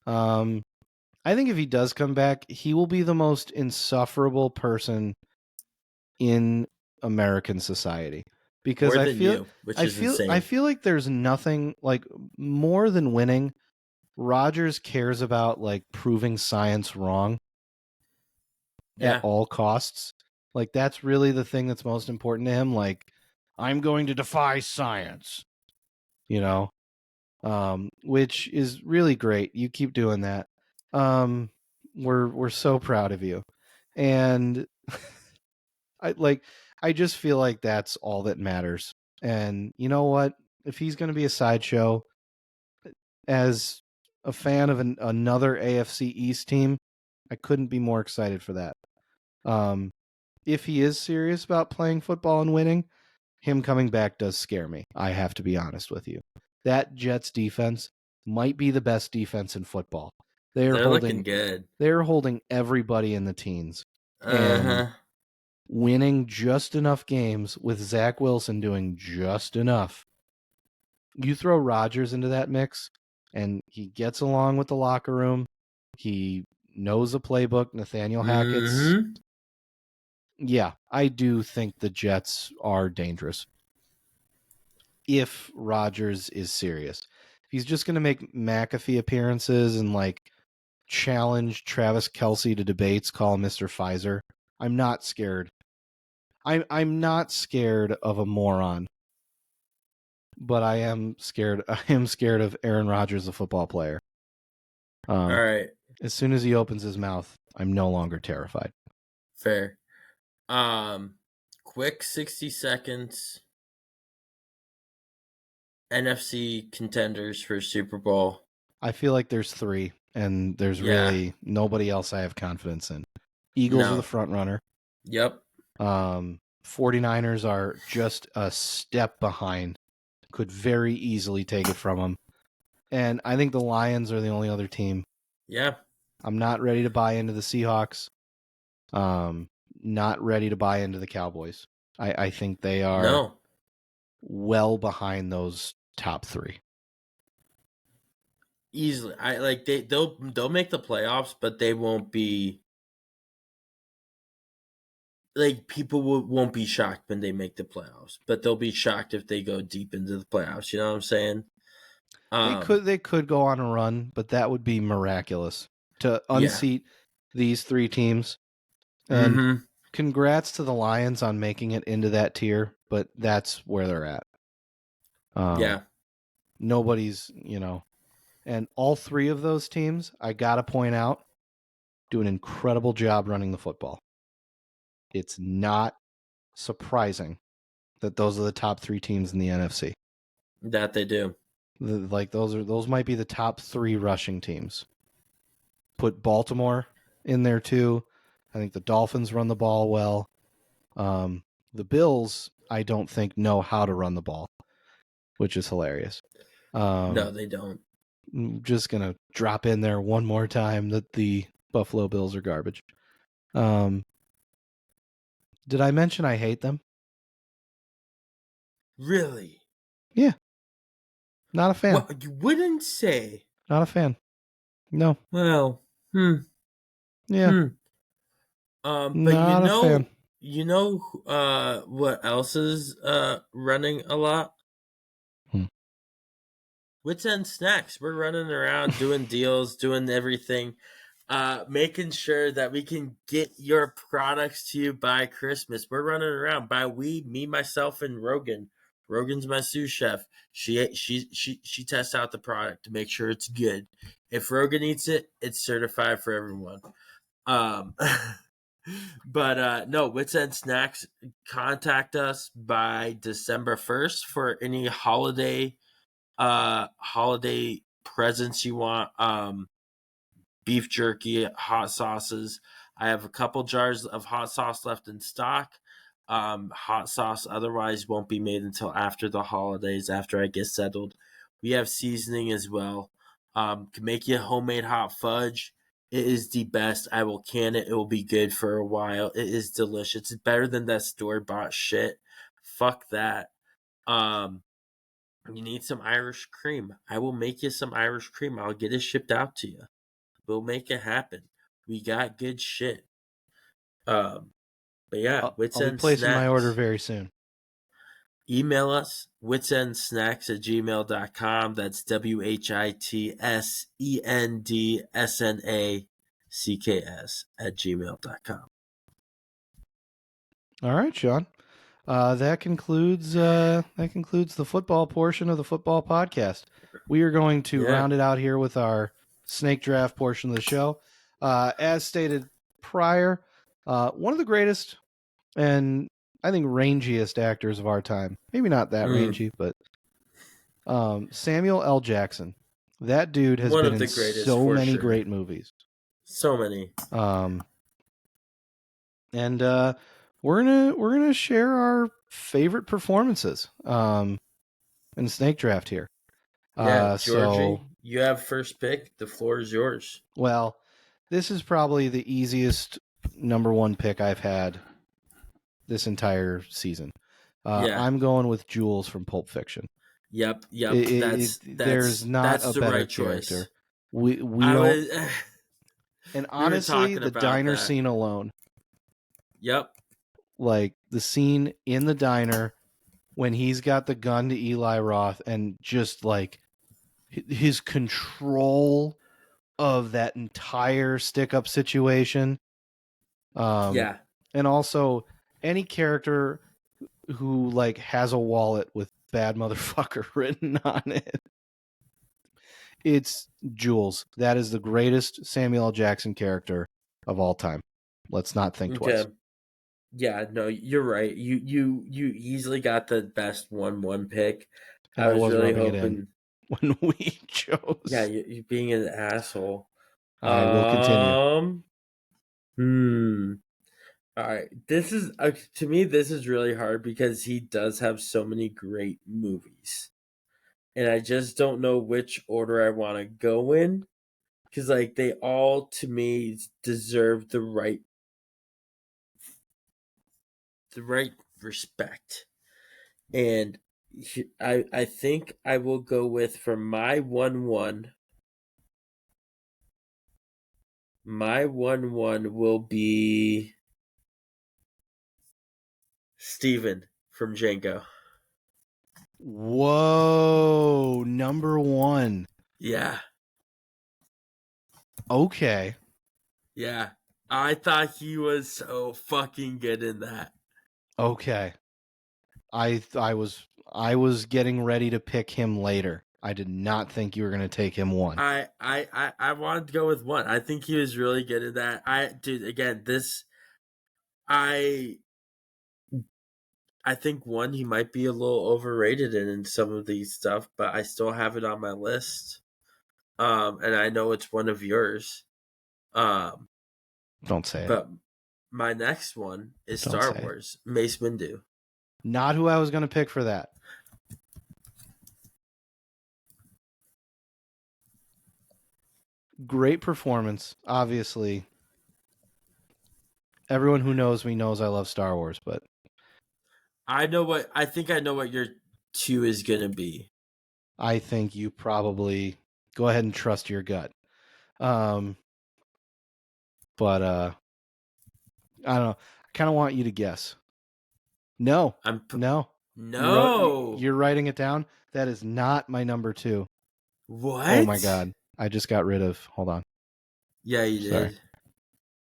I think if he does come back, he will be the most insufferable person in American society because More than you, which is insane. I feel like there's nothing like more than winning. Rodgers cares about like proving science wrong at all costs. Like that's really the thing that's most important to him. Like I'm going to defy science, you know, which is really great. You keep doing that. We're so proud of you. And I just feel like that's all that matters. And you know what? If he's going to be a sideshow, as a fan of another AFC East team, I couldn't be more excited for that. If he is serious about playing football and winning, him coming back does scare me. I have to be honest with you. That Jets defense might be the best defense in football. They're They're looking holding good. they're holding everybody in the teens and Uh-huh. winning just enough games with Zach Wilson doing just enough. You throw Rodgers into that mix, and he gets along with the locker room. He knows the playbook. Nathaniel Hackett's. Mm-hmm. Yeah, I do think the Jets are dangerous if Rodgers is serious. If he's just going to make McAfee appearances and like challenge Travis Kelce to debates, call Mr. Pfizer, I'm not scared. I'm not scared of a moron, but I am scared. I am scared of Aaron Rodgers, the football player. All right. As soon as he opens his mouth, I'm no longer terrified. Fair. Quick 60 seconds. NFC contenders for Super Bowl. I feel like there's 3, and there's really nobody else I have confidence in. Eagles are the front runner. Yep. 49ers are just a step behind. Could very easily take it from them. And I think the Lions are the only other team. Yeah. I'm not ready to buy into the Seahawks. Not ready to buy into the Cowboys. I think they are well behind those top 3. Easily. They'll make the playoffs, but they won't be like people won't be shocked when they make the playoffs, but they'll be shocked if they go deep into the playoffs. You know what I'm saying? They could go on a run, but that would be miraculous to unseat these 3 teams. And congrats to the Lions on making it into that tier, but that's where they're at. Nobody's, and all 3 of those teams, I got to point out, do an incredible job running the football. It's not surprising that those are the top 3 teams in the NFC. That they do. Those might be the top 3 rushing teams. Put Baltimore in there too. I think the Dolphins run the ball well. The Bills, I don't think know how to run the ball, which is hilarious. No, they don't. I'm just gonna drop in there one more time that the Buffalo Bills are garbage. Did I mention I hate them? Really? Yeah. Not a fan. What you wouldn't say? Not a fan. No. Well, Yeah. But Not a fan. what else is running a lot? Wits End Snacks. We're running around doing deals, doing everything, making sure that we can get your products to you by Christmas. We're running around by me, myself, and Rogan. Rogan's my sous chef. She tests out the product to make sure it's good. If Rogan eats it, it's certified for everyone. But no, Wits End Snacks, contact us by December 1st for any holiday presents you want. Beef jerky, hot sauces. I have a couple jars of hot sauce left in stock. Hot sauce otherwise won't be made until after the holidays, after I get settled. We have seasoning as well. Can make you homemade hot fudge. It is the best. I will can it. It will be good for a while. It is delicious. It's better than that store-bought shit. Fuck that. You need some Irish cream. I will make you some Irish cream. I'll get it shipped out to you. We'll make it happen. We got good shit. But yeah, Wits I'll be End placing Snacks. my order very soon. Email us, witsendsnacks@gmail.com. That's WHITSENDSNACKS@gmail.com. All right, Sean. That concludes the football portion of the football podcast. We are going to round it out here with our snake draft portion of the show. As stated prior, one of the greatest and I think rangiest actors of our time. Maybe not that Mm, rangy, but Samuel L. Jackson. That dude has one been of in the greatest so for many sure. great movies. So many. Um, and we're gonna share our favorite performances in the snake draft here. Yeah, So Georgie, you have first pick. The floor is yours. well, this is probably the easiest number one pick I've had this entire season. Yeah. I'm going with Jules from Pulp Fiction. Yep. Yep. There's not That's a the better right choice. character. We I don't. was. And We were honestly, talking the about diner that. scene alone, Yep. like the scene in the diner when he's got the gun to Eli Roth and just like his control of that entire stick up situation. Um, Yeah. and also any character who like has a wallet with bad motherfucker written on it. It's Jules. That is the greatest Samuel L. Jackson character of all time. Let's not think twice. Okay. Yeah. No, you're right. You easily got the best 1-1 pick. And I I was was really rubbing it in hoping. when we Yeah, chose. you being an asshole. I will continue. Hmm. All right. This is to me. This is really hard because he does have so many great movies, and I just don't know which order I want to go in because, like, they all to me deserve the right respect, and I think I will go with for my 1-1. My 1-1 will be Steven from Django. Whoa, number one. Yeah. Okay. Yeah. I thought he was so fucking good in that. Okay. I was getting ready to pick him later. I did not think you were going to take him one. I wanted to go with one. I think he was really good at that. Dude, again, this I I think one he might be a little overrated in some of these stuff, but I still have it on my list. And I know it's one of yours. Um, Don't say it. but my next one is Don't Star say it. Wars, Mace Windu. Not who I was going to pick for that. Great performance, obviously. Everyone who knows me knows I love Star Wars, but I think I know what your two is gonna be. I think you probably go ahead and trust your gut. Um, but I don't know. I kind of want you to guess. No, I'm no. no. You're writing it down. That is not my number two. Oh my What? god. I just got rid of. Hold on. Yeah, you Sorry. did.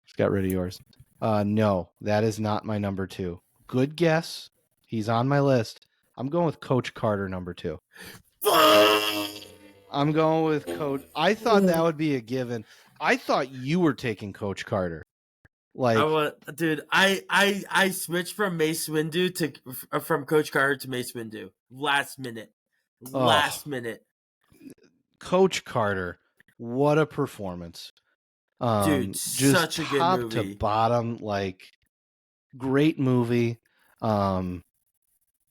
Just got rid of yours. No, that is not my number two. Good guess. He's on my list. I'm going with Coach Carter number two. I'm going with Coach. I thought that would be a given. I thought you were taking Coach Carter. I Like, want, dude. I switched from Mace Windu to from Coach Carter to Mace Windu last minute. oh, Last minute, Coach Carter, what a performance. dude. Just Such a good top to movie. bottom, like great movie.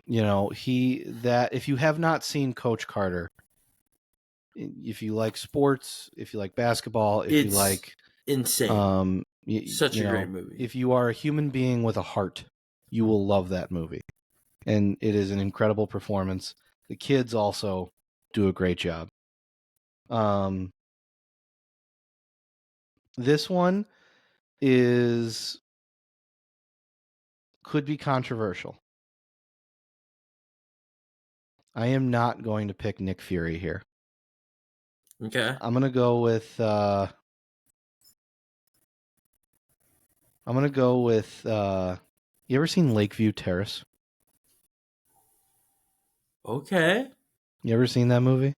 If you have not seen Coach Carter, if you like sports, if you like basketball, if you It's like, insane. you, Such you a great know, movie. if you are a human being with a heart, you will love that movie. And it is an incredible performance. The kids also do a great job. This one is could be controversial. I am not going to pick Nick Fury here. Okay. I'm gonna go with you ever seen Lakeview Terrace? Okay. You ever seen that movie?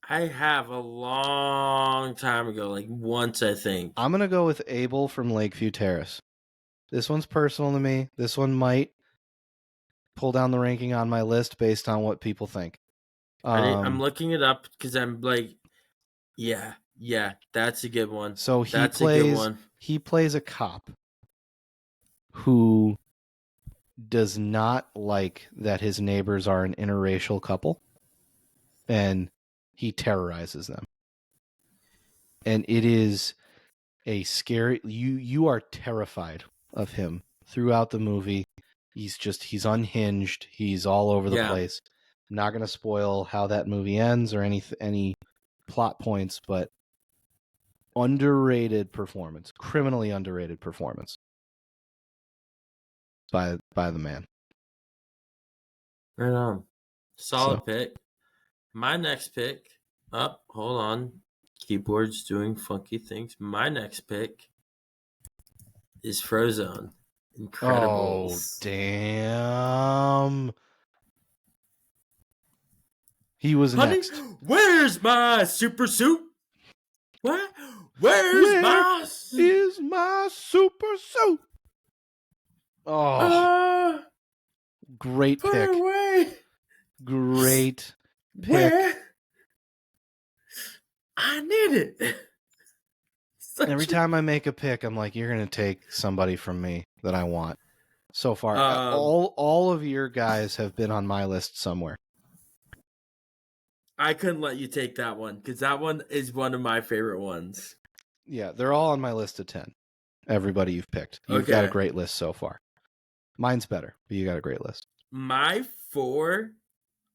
I have a long time ago, like once I think. I'm gonna go with Abel from Lakeview Terrace. This one's personal to me. This one might pull down the ranking on my list based on what people think. I'm looking it up because I'm like, yeah, that's a good one. So That's a good one. he plays a cop who does not like that his neighbors are an interracial couple, and he terrorizes them. And it is a scary, you are terrified of him throughout the movie. He's unhinged. He's all over the Yeah, place. I'm not going to spoil how that movie ends or any plot points, but underrated performance, criminally underrated performance by the man. right on. So, Solid pick. My next pick. Up, hold on. Keyboard's doing funky things. My next pick is Frozone. oh Incredibles. damn. He was Honey, next. where's my super suit? What? Where's Where my is my super suit? Oh, uh great put it pick. away? Great pick. Where? I need it. Every Such a time I make a pick, I'm like, you're going to take somebody from me that I want. So far, um all of your guys have been on my list somewhere. I couldn't let you take that one because that one is one of my favorite ones. Yeah, they're all on my list of 10. Everybody you've picked. You've got a Okay. great list so far. Mine's better, but you got a great list. My four,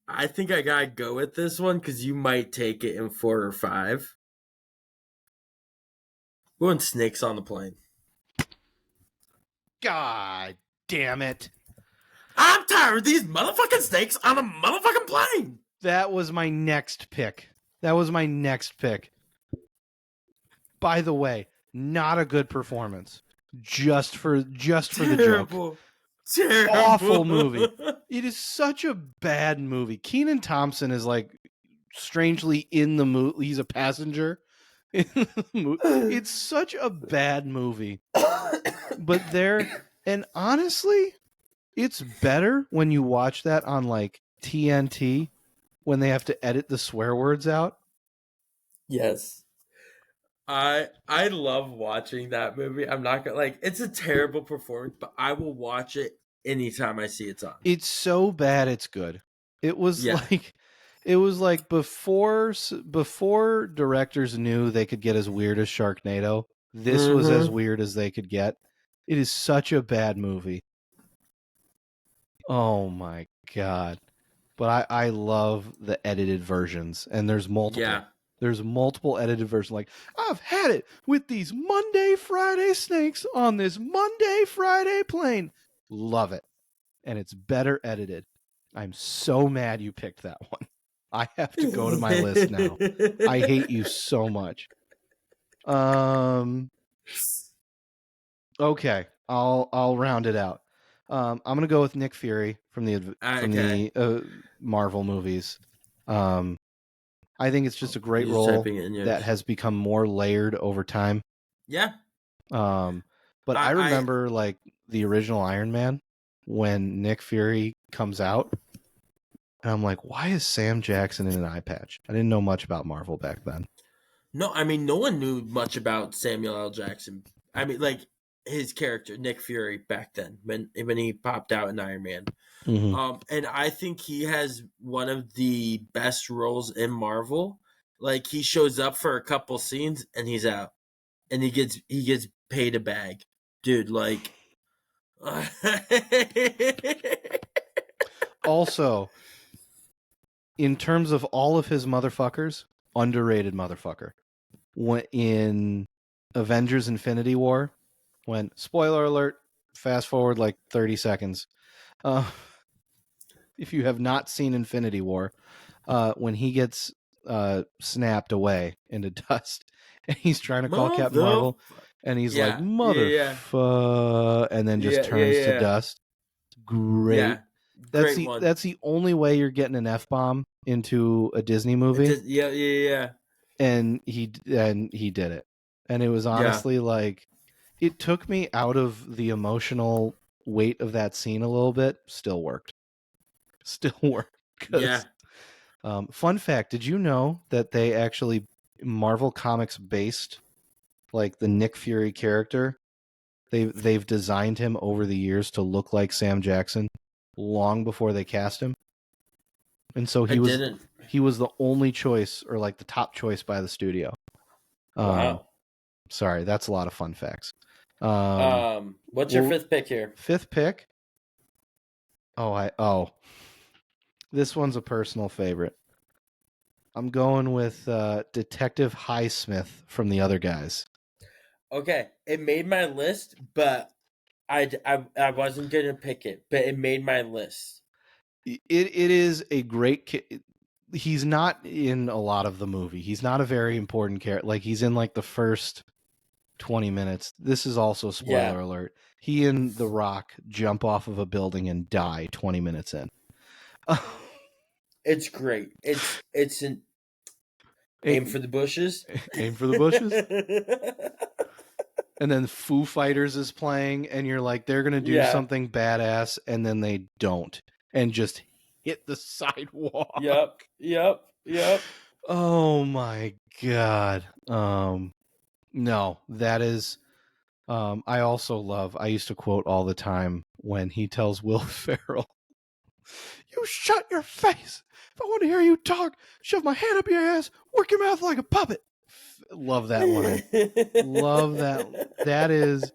I think I gotta go with this one because you might take it in 4 or 5. Going snakes on the plane. God damn it. I'm tired of these motherfucking snakes on a motherfucking plane. That was my next pick. By the way, not a good performance. Just for the joke. Terrible. Awful movie. It is such a bad movie. Kenan Thompson is like strangely in the movie. He's a passenger in the movie. It's such a bad movie. But and honestly, it's better when you watch that on like TNT when they have to edit the swear words out. Yes. I love watching that movie. I'm not gonna like it's a terrible performance, but I will watch it anytime I see it's on. It's so bad it's good. It was Yeah. like before directors knew they could get as weird as Sharknado. This was as Mm-hmm. weird as they could get. It is such a bad movie. Oh my god. But I love the edited versions, and there's multiple. Yeah. There's multiple edited versions. Like, I've had it with these Monday, Friday snakes on this Monday, Friday plane. Love it. And it's better edited. I'm so mad you picked that one. I have to go to my list now. I hate you so much. Okay, I'll round it out. I'm gonna go with Nick Fury from Okay. the Marvel movies. I think it's just a great You're just role typing it in that yours. has become more layered over time. Yeah. But I remember like the original Iron Man when Nick Fury comes out, and I'm like, why is Sam Jackson in an eye patch? I didn't know much about Marvel back then. No, I mean no one knew much about Samuel L. Jackson. I mean like his character, Nick Fury, back then when he popped out in Iron Man. Mm-hmm. And I think he has one of the best roles in Marvel. Like he shows up for a couple scenes and he's out, and he gets paid a bag, dude. Like, Also, in terms of all of his motherfuckers, underrated motherfucker. When in Avengers Infinity War, when, spoiler alert, fast forward like 30 seconds. If you have not seen Infinity War, when he gets snapped away into dust and he's trying to call Captain mother, Marvel and he's like, yeah, yeah, and then just yeah, yeah, turns to yeah, dust. yeah. Great Great one. That's the only way you're getting an F-bomb into a Disney movie, Yeah. and he did it. And it was Yeah. honestly like it took me out of the emotional weight of that scene a little bit. Still worked. Still worked. Yeah. Fun fact: did you know that they actually Marvel Comics based like the Nick Fury character? They've designed him over the years to look like Sam Jackson long before they cast him, and so I didn't. he was the only choice or like the top choice by the studio. Wow. Sorry, that's a lot of fun facts. What's your Well, fifth pick here? fifth pick. This one's a personal favorite. I'm going with Detective Highsmith from The Other Guys. Okay, it made my list, but I wasn't gonna pick it, but it made my list. It is a great. He's not in a lot of the movie. He's not a very important character. Like he's in like the first 20 minutes. This is also Yeah, spoiler alert. He and The Rock jump off of a building and die 20 minutes in. it's great. It's an aim for the bushes. Aim for the bushes. And then Foo Fighters is playing, and you're like, they're gonna do Yeah. something badass, and then they don't, and just hit the sidewalk. Yep. Oh my god. No, that is. I also love. I used to quote all the time when he tells Will Ferrell, "You shut your face. If I want to hear you talk, shove my hand up your ass, work your mouth like a puppet." Love that line. Love that. That is.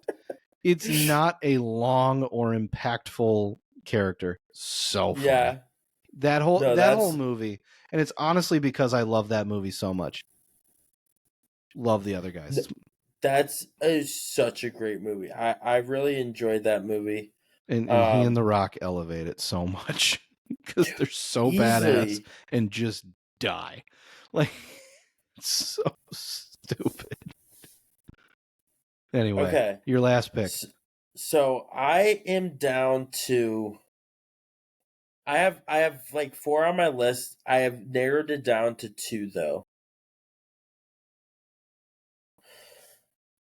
It's not a long or impactful character. So funny. Yeah. No, That whole that's movie, and it's honestly because I love that movie so much. Love The Other Guys. that's such a great movie. I really enjoyed that movie. And he and The Rock elevate it so much because they're so badass Easily. and just die. Like, it's so stupid. Anyway, Okay. your last pick. So I am down to I have like four on my list. I have narrowed it down to two though.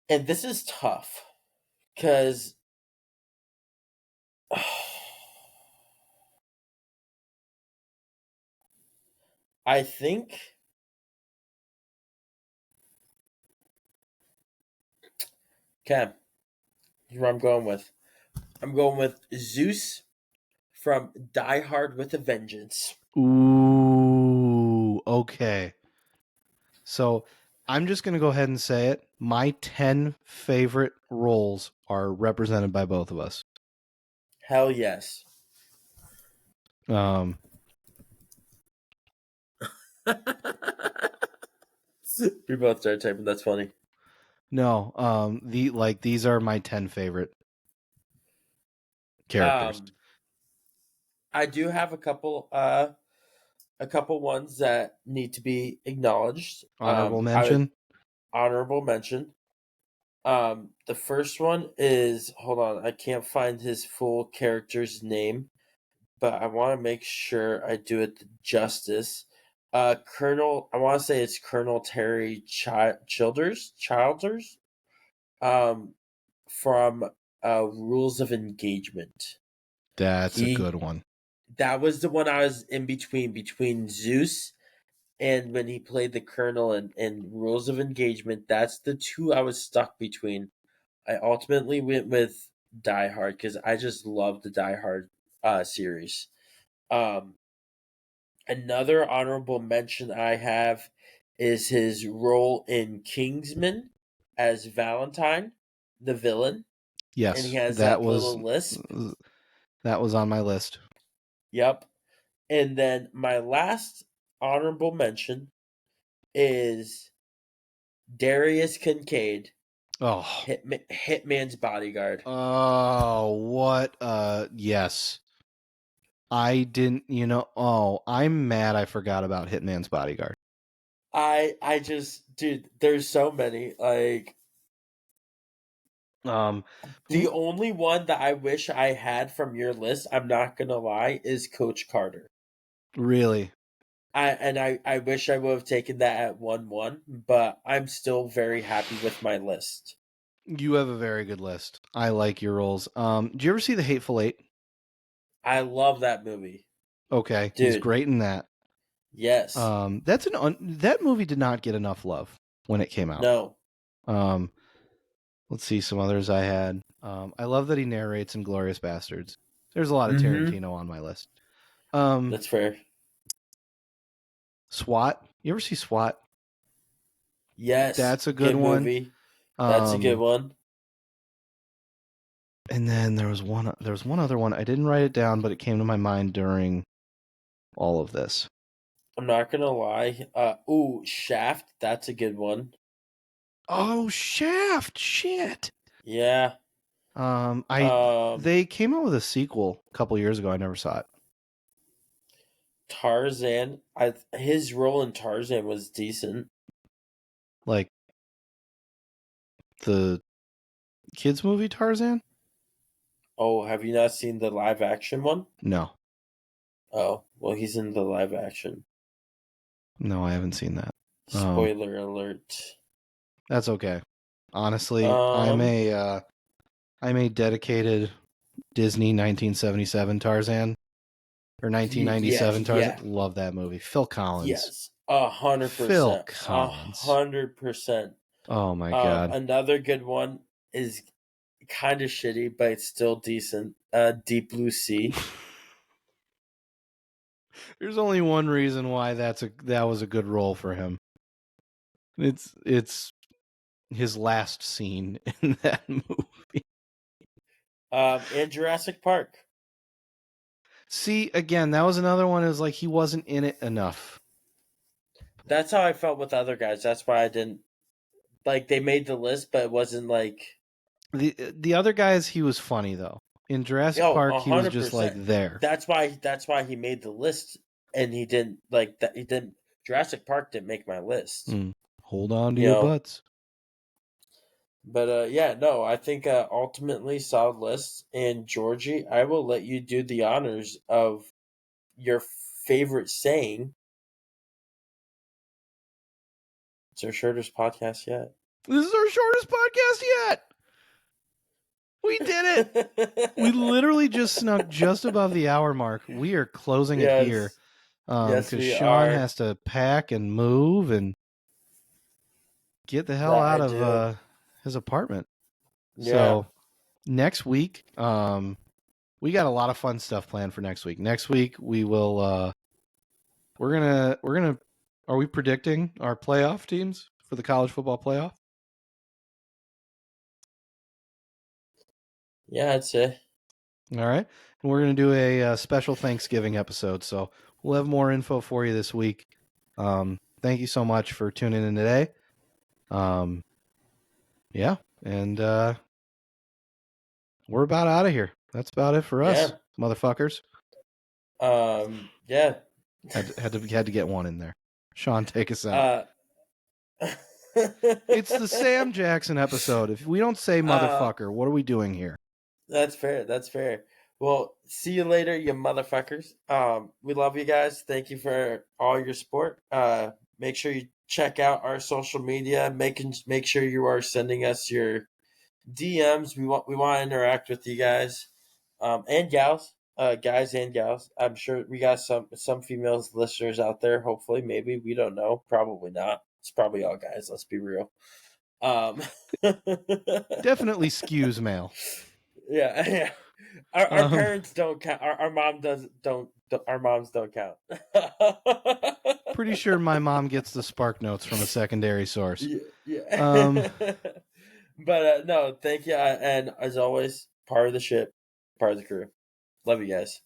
And this is tough cuz I think okay, here I'm going with. I'm going with Zeus from Die Hard with a Vengeance. Ooh, okay. So I'm just going to go ahead and say it. My 10 favorite roles are represented by both of us. Hell yes. Um, We both started typing. That's funny. no, these are my 10 favorite characters. I do have a couple ones that need to be acknowledged. Honorable I would mention. honorable mention. The first one is hold on, I can't find his full character's name, but I want to make sure I do it justice. Colonel, I want to say it's Colonel Terry Childers, um, from Rules of Engagement. That's a He good one. That was the one I was in between Zeus and when he played the Colonel in Rules of Engagement. That's the two I was stuck between. I ultimately went with Die Hard because I just love the Die Hard series. Um, Another honorable mention I have is his role in Kingsman as Valentine, the villain, and he Yes, has that little lisp. that was on my list. Yep. And then my last honorable mention is Darius Kincaid, Oh. Hitman's bodyguard. Oh, what yes. I didn't, I'm mad I forgot about Hitman's Bodyguard. I just dude, there's so many like Um, The only one that I wish I had from your list, I'm not gonna lie, is Coach Carter. really, I wish I would have taken that at 1-1, but I'm still very happy with my list. you have a very good list. I like your roles. Do you ever see The Hateful Eight? I love that movie. Okay, he's Dude, great in that. yes. That movie did not get enough love when it came out. No. Um, let's see some others I had. I love that he narrates Inglorious Bastards. There's a lot of Mm-hmm. Tarantino on my list. That's fair. SWAT. You ever see SWAT? Yes. That's a good Good one. movie. That's a good Um, one. and then there was one other one. I didn't write it down, but it came to my mind during all of this. I'm not gonna lie. Shaft, that's a good one. Oh, Shaft! Shit. Yeah. I Um They came out with a sequel a couple years ago. I never saw it. Tarzan. His role in Tarzan was decent. Like the kids movie Tarzan? Oh, have you not seen the live action one? No, Oh, well, he's in the live action. no, I haven't seen that. Spoiler alert. That's okay. Honestly, Um, I'm a dedicated Disney 1977 Tarzan or yes, 1997 Tarzan. yeah, Love that movie. Phil Collins. yes, a hundred Phil percent, a Collins. 100%. Oh my god. Another good one is kind of shitty, but it's still decent. Deep Blue Sea. There's only one reason why that was a good role for him. It's his last scene in that movie. And Jurassic Park. See, again, that was another one is like he wasn't in it enough. That's how I felt with other guys. That's why I didn't like. They made the list, but it wasn't like The other guys he was funny though. In Jurassic yo, Park a he was hundred just like percent. there. That's why he made the list, and he didn't like that. He didn't. Jurassic Park didn't make my list. Mm. Hold on to You your know, butts. but yeah, no, I think ultimately solid list. And Georgie, I will let you do the honors of your favorite saying. It's our shortest podcast yet. This is our shortest podcast yet. We did it. We literally just snuck just above the hour mark. We are closing it here. Yes, yes, Because we Sean are. has to pack and move and get the hell That out I of do. his apartment. Yeah, So next week, we got a lot of fun stuff planned for next week. Next week we will we're gonna are we predicting our playoff teams for the college football playoff? yeah, I'd say. All right. And we're going to do a special Thanksgiving episode. So we'll have more info for you this week. Thank you so much for tuning in today. Yeah. And we're about out of here. That's about it for us, Yeah. motherfuckers. Yeah. Had to get one in there. Sean, take us out. uh, It's the Sam Jackson episode. If we don't say uh, motherfucker, what are we doing here? that's fair. That's fair. Well, see you later, you motherfuckers. We love you guys. Thank you for all your support. Make sure you check out our social media. Make sure you are sending us your DMs. We want to interact with you guys, and gals, guys and gals. I'm sure we got some females listeners out there. Hopefully, maybe we don't know. Probably not. It's probably all guys. Let's be real. Um, Definitely skews male. yeah, yeah. Our Um, parents don't count. Our mom does don't. Our moms don't count. Pretty sure my mom gets the spark notes from a secondary source. Yeah, Um, yeah. But no, thank you. And as always, part of the ship, part of the crew. Love you guys.